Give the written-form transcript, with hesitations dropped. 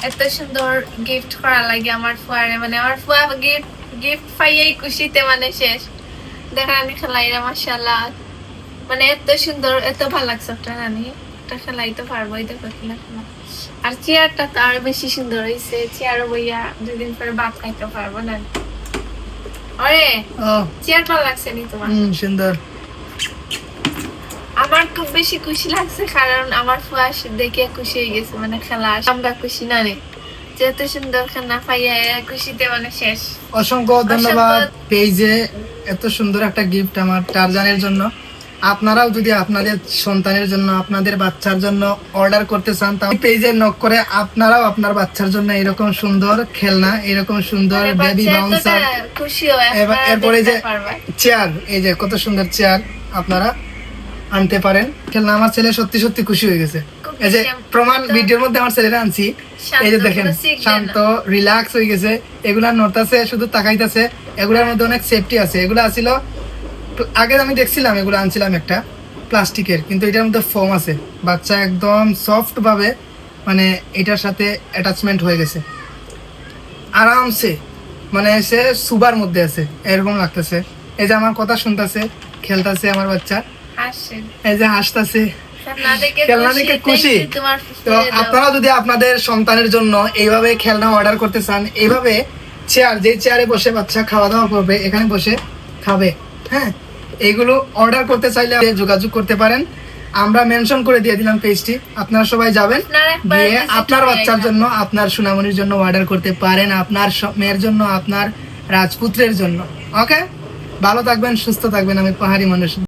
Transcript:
এত সুন্দর গিফট করা লাগে আমার ফুয়ারে, মানে আমার ফুয়া গিফট পাইয়াই খুশিতে মানে শেষ। দেখেন খেলাইরা মাশাআল্লাহ, মানে এত সুন্দর, এত ভালো লাগছে একটা রানী, একটা খেলাইতে পারবো। এই দেখো খেলা। আর চেয়ারটা তো আরো বেশি সুন্দর হয়েছে, চেয়ারও বইয়া 2 দিন পরে ভাত খাইতে পারবো না। আরে চেয়ার ভালো লাগছে নি তোমার? সুন্দর। আমার খুব বেশি খুশি লাগছে, কারণ আমার ফুয়া দেখে খুশি হয়ে গেছে, মানে খেলা আমরা খুশি না রে, যেহেতু সুন্দর খেলা পাইয়া খুশিতে মানে শেষ। অসংখ্য ধন্যবাদ পেজে এত সুন্দর একটা গিফট আমার টারজানের জন্য। আপনারাও যদি আপনাদের সন্তানের জন্য, আপনাদের বাচ্চার জন্য অর্ডার করতে চান, তাহলে পেজে নক করে আপনারাও আপনার বাচ্চার জন্য এরকম সুন্দর খেলনা, এরকম সুন্দর বেবি বাউন্সার, এরপরে যে চেয়ার, এই যে কত সুন্দর চেয়ার আপনারা আনতে পারেন। খেলনা আমার ছেলে সত্যি সত্যি খুশি হয়ে গেছে। এই যে প্রমাণ ভিডিওর মধ্যে আমার ছেলেরা আনছি, এই যে দেখেন শান্ত রিল্যাক্স হয়ে গেছে, এগুলা নড়তাছে, শুধু তাকাইতেছে। এগুলোর মধ্যে অনেক সেফটি আছে। এগুলো আসিল আগে আমি দেখছিলাম, এগুলো আনছিলাম একটা প্লাস্টিকের, কিন্তু এটার মধ্যে ফোম আছে। বাচ্চা একদম সফট ভাবে মানে এটার সাথে অ্যাটাচমেন্ট হয়ে গেছে, আরামসে মানে সে সুবার মধ্যে আছে এরকম লাগতেছে। এই যে আমার কথা শুনতেছে, খেলতেছে আমার বাচ্চা, এই যে হাসতেছে, খেলনা দেখে খুশি। তো আপনারা যদি আপনাদের সন্তানের জন্য এইভাবে খেলনা অর্ডার করতে চান, এইভাবে চেয়ার, যে চেয়ারে বসে বাচ্চা খাওয়া দাওয়া করবে, এখানে বসে খাবে, হ্যাঁ, এইগুলো অর্ডার করতে চাইলে যোগাযোগ করতে পারেন। আমরা মেনশন করে দিয়ে দিলাম পেজটি, আপনারা সবাই যাবেন, গিয়ে আপনার বাচ্চার জন্য, আপনার সোনামণির জন্য অর্ডার করতে পারেন, আপনার মেয়ের জন্য, আপনার রাজপুত্রের জন্য। ওকে, ভালো থাকবেন, সুস্থ থাকবেন। আমি পাহাড়ি মানুষ।